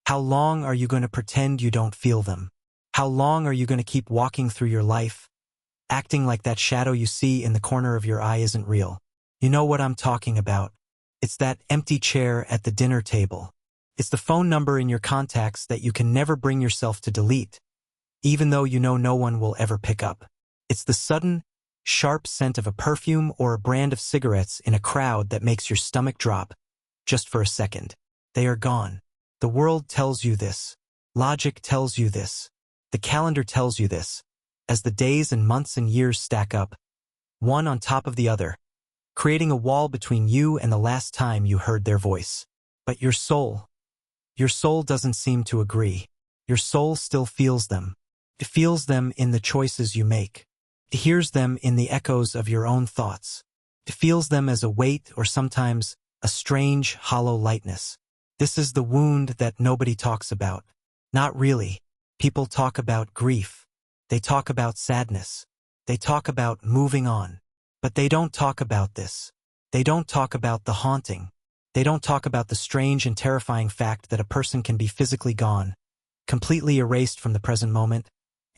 How long are you going to pretend you don't feel them? How long are you going to keep walking through your life, acting like that shadow you see in the corner of your eye isn't real? You know what I'm talking about. It's that empty chair at the dinner table. It's the phone number in your contacts that you can never bring yourself to delete, even though you know no one will ever pick up. It's the sudden, sharp scent of a perfume or a brand of cigarettes in a crowd that makes your stomach drop, just for a second. They are gone. The world tells you this. Logic tells you this. The calendar tells you this. As the days and months and years stack up, one on top of the other, creating a wall between you and the last time you heard their voice. But your soul doesn't seem to agree. Your soul still feels them. It feels them in the choices you make. It hears them in the echoes of your own thoughts. It feels them as a weight or sometimes a strange, hollow lightness. This is the wound that nobody talks about. Not really. People talk about grief. They talk about sadness. They talk about moving on. But they don't talk about this. They don't talk about the haunting. They don't talk about the strange and terrifying fact that a person can be physically gone, completely erased from the present moment,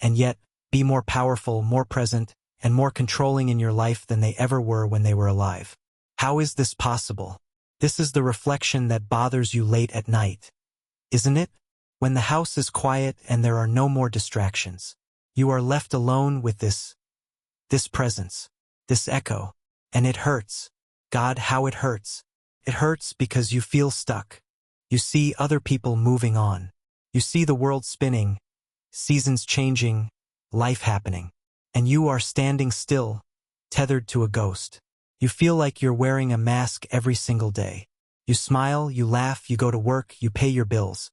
and yet be more powerful, more present, and more controlling in your life than they ever were when they were alive. How is this possible? This is the reflection that bothers you late at night, isn't it? When the house is quiet and there are no more distractions, you are left alone with this presence, this echo, and it hurts. God, how it hurts. It hurts because you feel stuck. You see other people moving on. You see the world spinning, seasons changing, life happening, and you are standing still, tethered to a ghost. You feel like you're wearing a mask every single day. You smile, you laugh, you go to work, you pay your bills.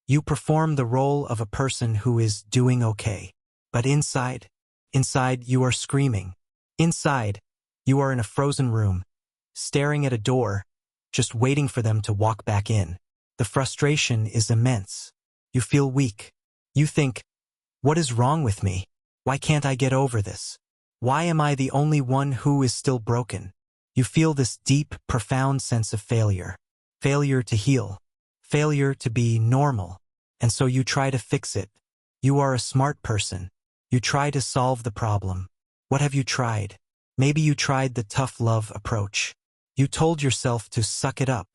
You perform the role of a person who is doing okay. But inside you are screaming. Inside, you are in a frozen room, staring at a door, just waiting for them to walk back in. The frustration is immense. You feel weak. You think, what is wrong with me? Why can't I get over this? Why am I the only one who is still broken? You feel this deep, profound sense of failure. Failure to heal. Failure to be normal. And so you try to fix it. You are a smart person. You try to solve the problem. What have you tried? Maybe you tried the tough love approach. You told yourself to suck it up.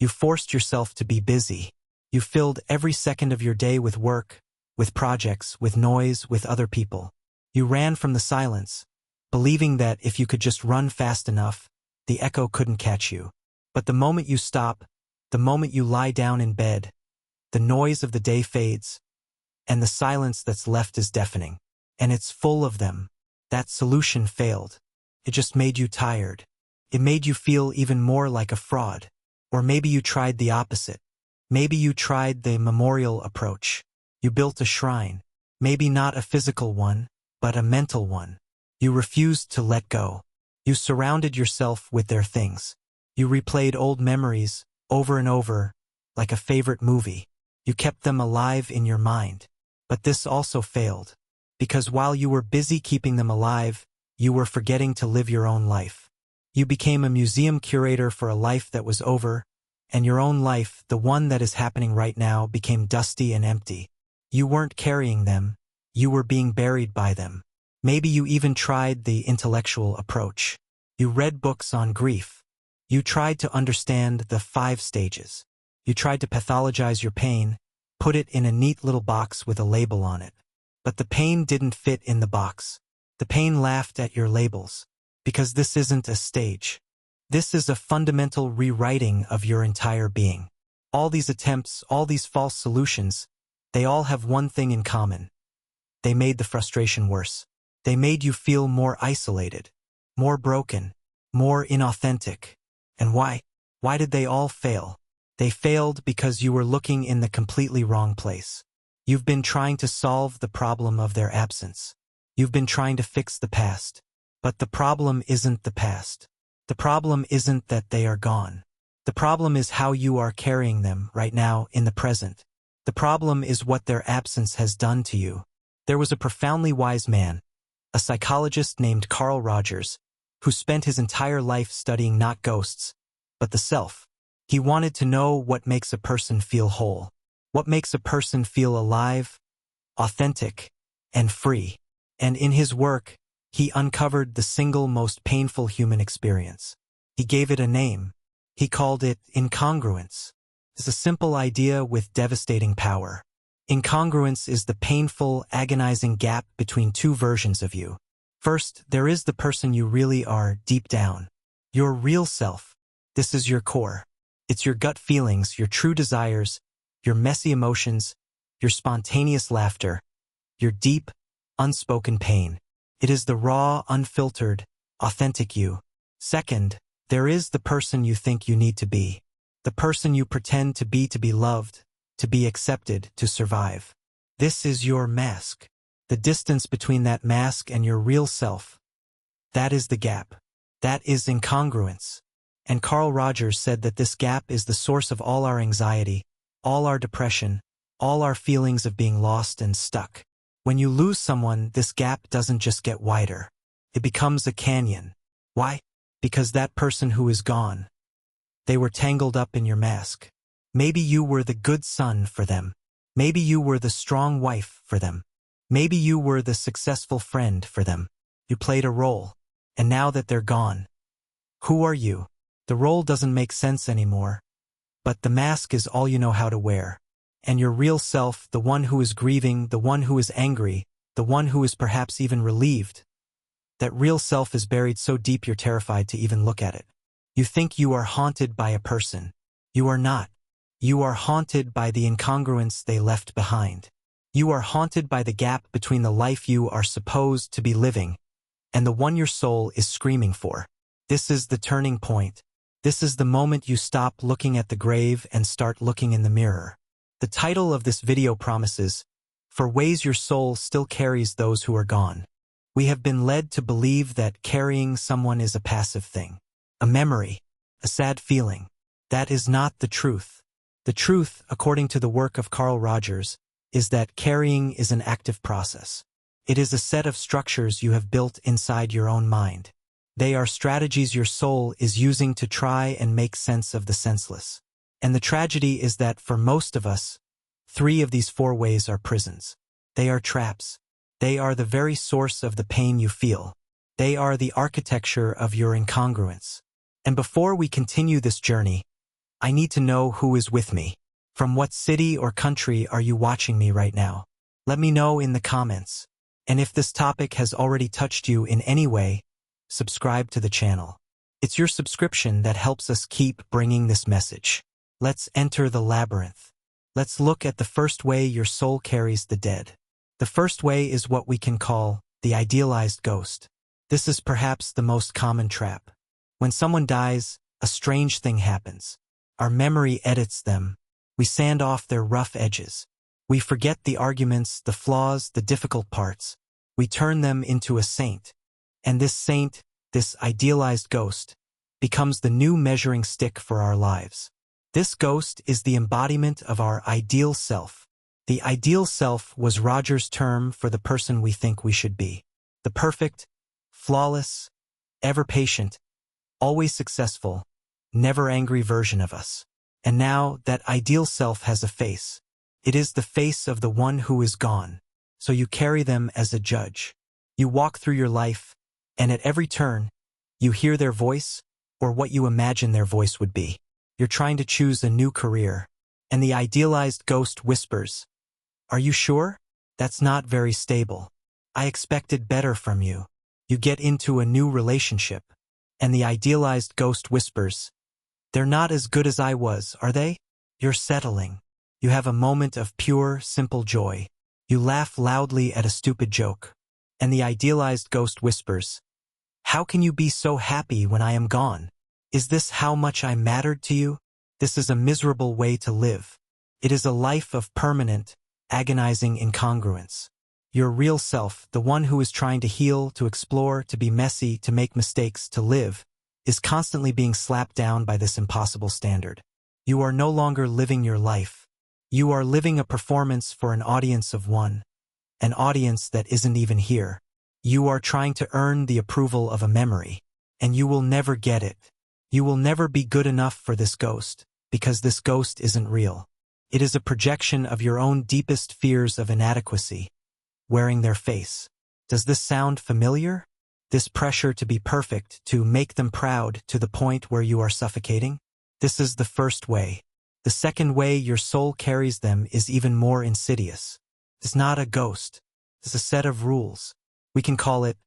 You forced yourself to be busy. You filled every second of your day with work, with projects, with noise, with other people. You ran from the silence, believing that if you could just run fast enough, the echo couldn't catch you. But the moment you stop, the moment you lie down in bed, the noise of the day fades, and the silence that's left is deafening. And it's full of them. That solution failed. It just made you tired. It made you feel even more like a fraud. Or maybe you tried the opposite. Maybe you tried the memorial approach. You built a shrine. Maybe not a physical one, but a mental one. You refused to let go. You surrounded yourself with their things. You replayed old memories over and over, like a favorite movie. You kept them alive in your mind. But this also failed. Because while you were busy keeping them alive, you were forgetting to live your own life. You became a museum curator for a life that was over, and your own life, the one that is happening right now, became dusty and empty. You weren't carrying them. You were being buried by them. Maybe you even tried the intellectual approach. You read books on grief. You tried to understand the 5 stages. You tried to pathologize your pain, put it in a neat little box with a label on it. But the pain didn't fit in the box. The pain laughed at your labels. Because this isn't a stage. This is a fundamental rewriting of your entire being. All these attempts, all these false solutions, they all have one thing in common. They made the frustration worse. They made you feel more isolated, more broken, more inauthentic. And why? Why did they all fail? They failed because you were looking in the completely wrong place. You've been trying to solve the problem of their absence. You've been trying to fix the past. But the problem isn't the past. The problem isn't that they are gone. The problem is how you are carrying them right now in the present. The problem is what their absence has done to you. There was a profoundly wise man, a psychologist named Carl Rogers, who spent his entire life studying not ghosts, but the self. He wanted to know what makes a person feel whole. What makes a person feel alive, authentic, and free? And in his work, he uncovered the single most painful human experience. He gave it a name. He called it incongruence. It's a simple idea with devastating power. Incongruence is the painful, agonizing gap between two versions of you. First, there is the person you really are deep down. Your real self. This is your core. It's your gut feelings, your true desires, your messy emotions, your spontaneous laughter, your deep, unspoken pain. It is the raw, unfiltered, authentic you. Second, there is the person you think you need to be. The person you pretend to be loved, to be accepted, to survive. This is your mask. The distance between that mask and your real self. That is the gap. That is incongruence. And Carl Rogers said that this gap is the source of all our anxiety, all our depression, all our feelings of being lost and stuck. When you lose someone, this gap doesn't just get wider. It becomes a canyon. Why? Because that person who is gone. They were tangled up in your mask. Maybe you were the good son for them. Maybe you were the strong wife for them. Maybe you were the successful friend for them. You played a role. And now that they're gone, who are you? The role doesn't make sense anymore. But the mask is all you know how to wear. And your real self, the one who is grieving, the one who is angry, the one who is perhaps even relieved, that real self is buried so deep you're terrified to even look at it. You think you are haunted by a person. You are not. You are haunted by the incongruence they left behind. You are haunted by the gap between the life you are supposed to be living and the one your soul is screaming for. This is the turning point. This is the moment you stop looking at the grave and start looking in the mirror. The title of this video promises, "For ways your soul still carries those who are gone." We have been led to believe that carrying someone is a passive thing, a memory, a sad feeling. That is not the truth. The truth, according to the work of Carl Rogers, is that carrying is an active process. It is a set of structures you have built inside your own mind. They are strategies your soul is using to try and make sense of the senseless. And the tragedy is that for most of us, 3 of these 4 ways are prisons. They are traps. They are the very source of the pain you feel. They are the architecture of your incongruence. And before we continue this journey, I need to know who is with me. From what city or country are you watching me right now? Let me know in the comments. And if this topic has already touched you in any way, subscribe to the channel. It's your subscription that helps us keep bringing this message. Let's enter the labyrinth. Let's look at the first way your soul carries the dead. The first way is what we can call the idealized ghost. This is perhaps the most common trap. When someone dies, a strange thing happens. Our memory edits them. We sand off their rough edges. We forget the arguments, the flaws, the difficult parts. We turn them into a saint. And this saint, this idealized ghost, becomes the new measuring stick for our lives. This ghost is the embodiment of our ideal self. The ideal self was Rogers' term for the person we think we should be. The perfect, flawless, ever patient, always successful, never angry version of us. And now that ideal self has a face. It is the face of the one who is gone. So you carry them as a judge. You walk through your life, and at every turn, you hear their voice, or what you imagine their voice would be. You're trying to choose a new career, and the idealized ghost whispers, "Are you sure? That's not very stable. I expected better from you." You get into a new relationship, and the idealized ghost whispers, "They're not as good as I was, are they?" You're settling. You have a moment of pure, simple joy. You laugh loudly at a stupid joke, and the idealized ghost whispers, "How can you be so happy when I am gone? Is this how much I mattered to you?" This is a miserable way to live. It is a life of permanent, agonizing incongruence. Your real self, the one who is trying to heal, to explore, to be messy, to make mistakes, to live, is constantly being slapped down by this impossible standard. You are no longer living your life. You are living a performance for an audience of one, an audience that isn't even here. You are trying to earn the approval of a memory, and you will never get it. You will never be good enough for this ghost, because this ghost isn't real. It is a projection of your own deepest fears of inadequacy, wearing their face. Does this sound familiar? This pressure to be perfect, to make them proud to the point where you are suffocating? This is the first way. The second way your soul carries them is even more insidious. It's not a ghost. It's a set of rules. We can call it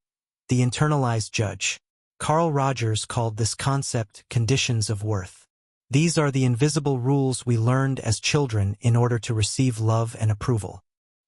the internalized judge. Carl Rogers called this concept conditions of worth. These are the invisible rules we learned as children in order to receive love and approval.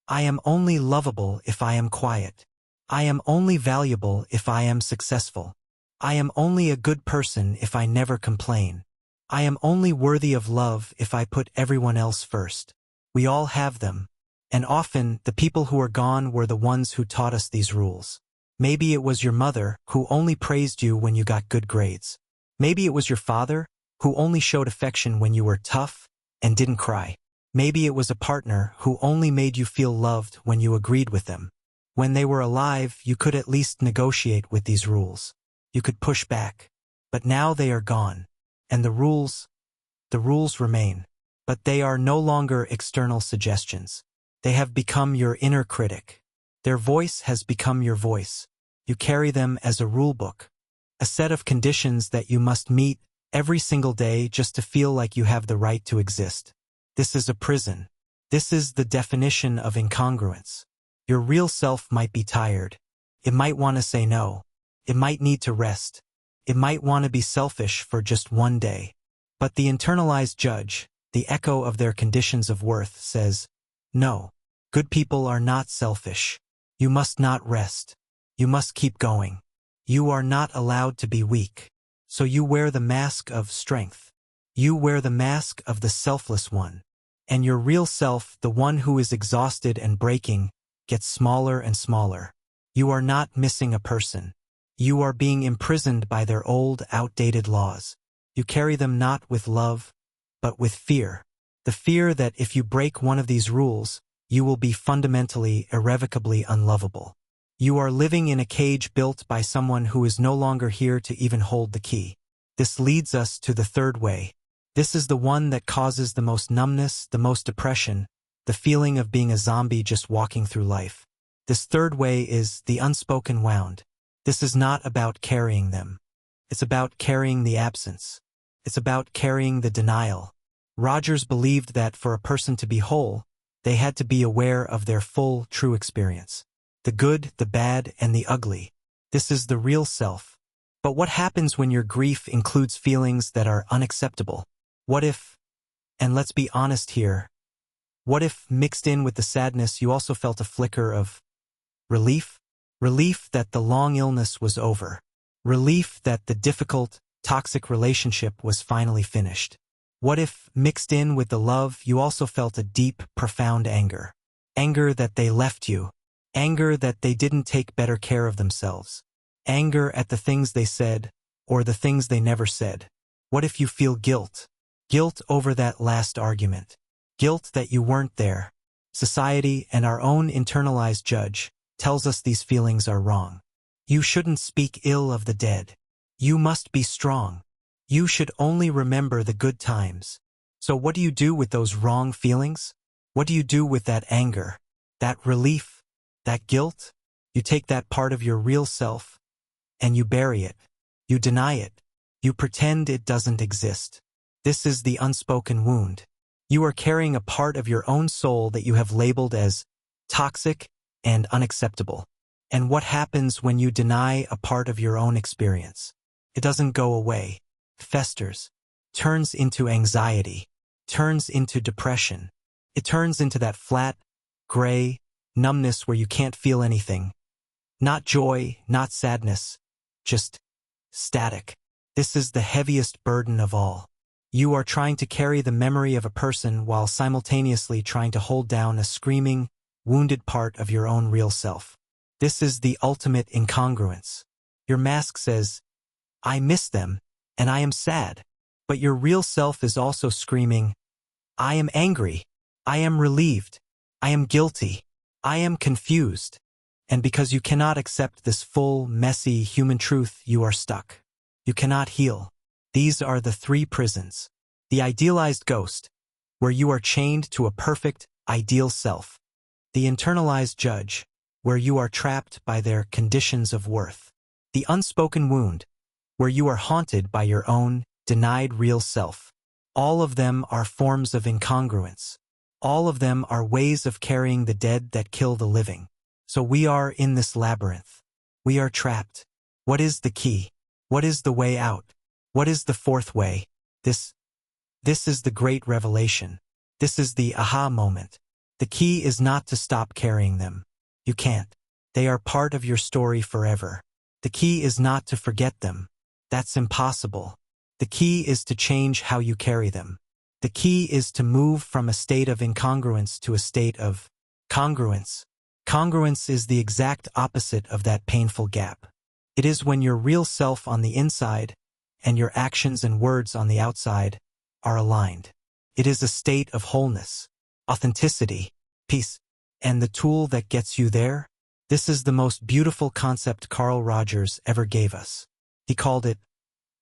I am only lovable if I am quiet. I am only valuable if I am successful. I am only a good person if I never complain. I am only worthy of love if I put everyone else first. We all have them, and often the people who are gone were the ones who taught us these rules. Maybe it was your mother who only praised you when you got good grades. Maybe it was your father who only showed affection when you were tough and didn't cry. Maybe it was a partner who only made you feel loved when you agreed with them. When they were alive, you could at least negotiate with these rules. You could push back. But now they are gone. And the rules remain. But they are no longer external suggestions. They have become your inner critic. Their voice has become your voice. You carry them as a rulebook, a set of conditions that you must meet every single day just to feel like you have the right to exist. This is a prison. This is the definition of incongruence. Your real self might be tired. It might want to say no. It might need to rest. It might want to be selfish for just one day. But the internalized judge, the echo of their conditions of worth, says, no, good people are not selfish. You must not rest. You must keep going. You are not allowed to be weak. So you wear the mask of strength. You wear the mask of the selfless one. And your real self, the one who is exhausted and breaking, gets smaller and smaller. You are not missing a person. You are being imprisoned by their old, outdated laws. You carry them not with love, but with fear. The fear that if you break one of these rules, you will be fundamentally, irrevocably unlovable. You are living in a cage built by someone who is no longer here to even hold the key. This leads us to the third way. This is the one that causes the most numbness, the most depression, the feeling of being a zombie just walking through life. This third way is the unspoken wound. This is not about carrying them. It's about carrying the absence. It's about carrying the denial. Rogers believed that for a person to be whole, they had to be aware of their full, true experience. The good, the bad, and the ugly. This is the real self. But what happens when your grief includes feelings that are unacceptable? What if, and let's be honest here, what if mixed in with the sadness you also felt a flicker of relief? Relief that the long illness was over. Relief that the difficult, toxic relationship was finally finished. What if, mixed in with the love, you also felt a deep, profound anger? Anger that they left you. Anger that they didn't take better care of themselves. Anger at the things they said, or the things they never said. What if you feel guilt? Guilt over that last argument. Guilt that you weren't there. Society and our own internalized judge tells us these feelings are wrong. You shouldn't speak ill of the dead. You must be strong. You should only remember the good times. So what do you do with those wrong feelings? What do you do with that anger, that relief, that guilt? You take that part of your real self, and you bury it. You deny it. You pretend it doesn't exist. This is the unspoken wound. You are carrying a part of your own soul that you have labeled as toxic and unacceptable. And what happens when you deny a part of your own experience? It doesn't go away. It festers, turns into anxiety, turns into depression. It turns into that flat, gray numbness where you can't feel anything. Not joy, not sadness, just static. This is the heaviest burden of all. You are trying to carry the memory of a person while simultaneously trying to hold down a screaming, wounded part of your own real self. This is the ultimate incongruence. Your mask says, I miss them, and I am sad. But your real self is also screaming, I am angry. I am relieved. I am guilty. I am confused. And because you cannot accept this full, messy human truth, you are stuck. You cannot heal. These are the three prisons. The idealized ghost. where you are chained to a perfect, ideal self. The internalized judge, where you are trapped by their conditions of worth. The unspoken wound, where you are haunted by your own, denied real self. All of them are forms of incongruence. All of them are ways of carrying the dead that kill the living. So we are in this labyrinth. We are trapped. What is the key? What is the way out? What is the fourth way? This is the great revelation. This is the aha moment. The key is not to stop carrying them. You can't. They are part of your story forever. The key is not to forget them. That's impossible. The key is to change how you carry them. The key is to move from a state of incongruence to a state of congruence. Congruence is the exact opposite of that painful gap. It is when your real self on the inside and your actions and words on the outside are aligned. It is a state of wholeness, authenticity, peace, and the tool that gets you there. This is the most beautiful concept Carl Rogers ever gave us. He called it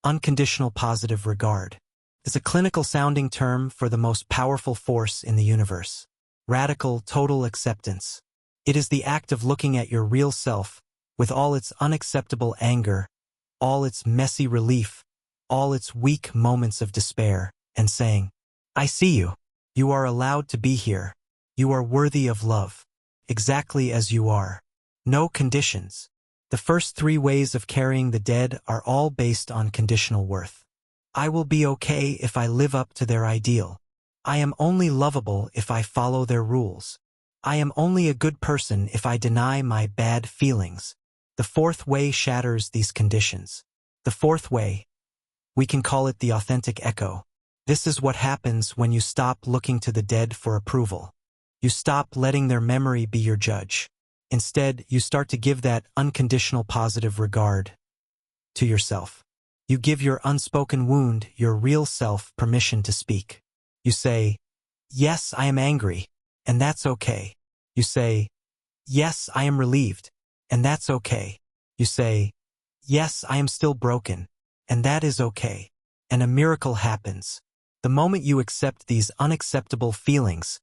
unconditional positive regard. It's a clinical sounding term for the most powerful force in the universe. Radical, total acceptance. It is the act of looking at your real self with all its unacceptable anger, all its messy relief, all its weak moments of despair, and saying, I see you. You are allowed to be here. You are worthy of love, exactly as you are. No conditions. The first three ways of carrying the dead are all based on conditional worth. I will be okay if I live up to their ideal. I am only lovable if I follow their rules. I am only a good person if I deny my bad feelings. The fourth way shatters these conditions. The fourth way, we can call it the authentic echo. This is what happens when you stop looking to the dead for approval. You stop letting their memory be your judge. Instead, you start to give that unconditional positive regard to yourself. You give your unspoken wound, your real self, permission to speak. You say, yes, I am angry, and that's okay. You say, yes, I am relieved, and that's okay. You say, yes, I am still broken, and that is okay. And a miracle happens. The moment you accept these unacceptable feelings,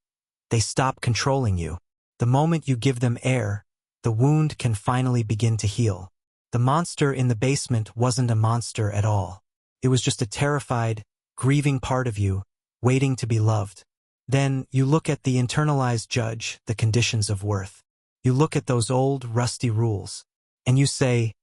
they stop controlling you. The moment you give them air, the wound can finally begin to heal. The monster in the basement wasn't a monster at all. It was just a terrified, grieving part of you, waiting to be loved. Then you look at the internalized judge, the conditions of worth. You look at those old, rusty rules, and you say,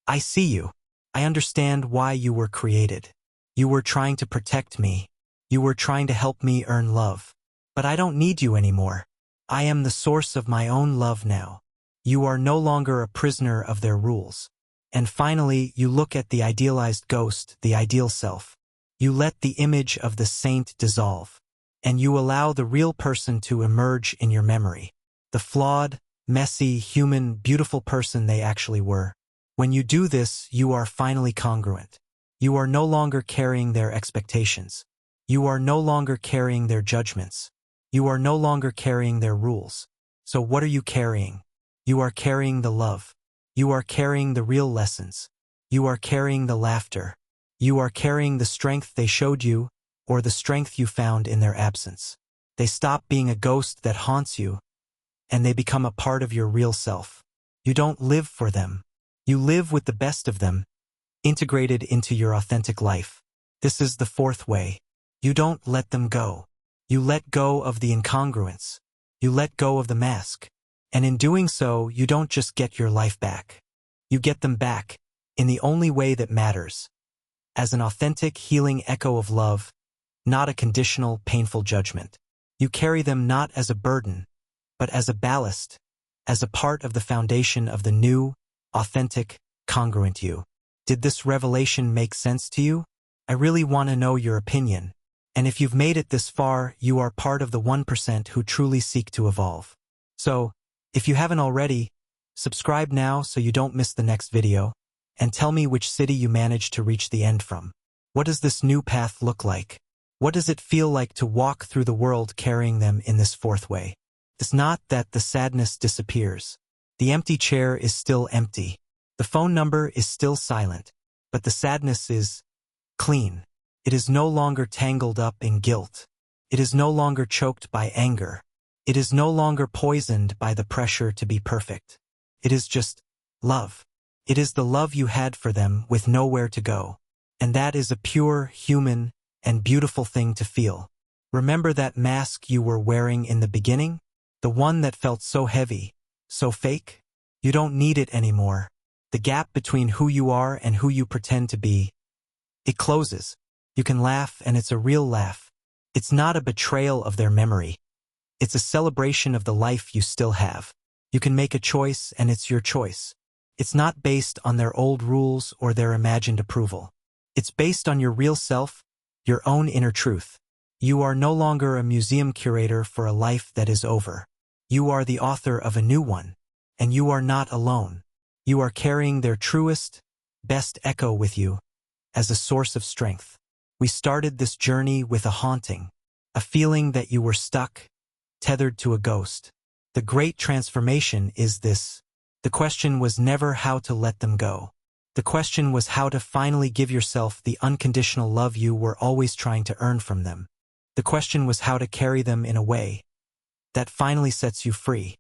I see you. I understand why you were created. You were trying to protect me. You were trying to help me earn love. But I don't need you anymore. I am the source of my own love now. You are no longer a prisoner of their rules. And finally, you look at the idealized ghost, the ideal self. You let the image of the saint dissolve. And you allow the real person to emerge in your memory. The flawed, messy, human, beautiful person they actually were. When you do this, you are finally congruent. You are no longer carrying their expectations. You are no longer carrying their judgments. You are no longer carrying their rules. So what are you carrying? You are carrying the love. You are carrying the real lessons. You are carrying the laughter. You are carrying the strength they showed you, or the strength you found in their absence. They stop being a ghost that haunts you, and they become a part of your real self. You don't live for them. You live with the best of them, integrated into your authentic life. This is the fourth way. You don't let them go. You let go of the incongruence. You let go of the mask. And in doing so, you don't just get your life back. You get them back, in the only way that matters. As an authentic, healing echo of love, not a conditional, painful judgment. You carry them not as a burden, but as a ballast, as a part of the foundation of the new, authentic, congruent you. Did this revelation make sense to you? I really want to know your opinion. And if you've made it this far, you are part of the 1% who truly seek to evolve. So, if you haven't already, subscribe now so you don't miss the next video, and tell me which city you managed to reach the end from. What does this new path look like? What does it feel like to walk through the world carrying them in this fourth way? It's not that the sadness disappears. The empty chair is still empty. The phone number is still silent, but the sadness is clean. It is no longer tangled up in guilt. It is no longer choked by anger. It is no longer poisoned by the pressure to be perfect. It is just love. It is the love you had for them with nowhere to go. And that is a pure, human, and beautiful thing to feel. Remember that mask you were wearing in the beginning? The one that felt so heavy, so fake? You don't need it anymore. The gap between who you are and who you pretend to be, it closes. You can laugh, and it's a real laugh. It's not a betrayal of their memory. It's a celebration of the life you still have. You can make a choice, and it's your choice. It's not based on their old rules or their imagined approval. It's based on your real self, your own inner truth. You are no longer a museum curator for a life that is over. You are the author of a new one, and you are not alone. You are carrying their truest, best echo with you as a source of strength. We started this journey with a haunting, a feeling that you were stuck, tethered to a ghost. The great transformation is this. The question was never how to let them go. The question was how to finally give yourself the unconditional love you were always trying to earn from them. The question was how to carry them in a way that finally sets you free.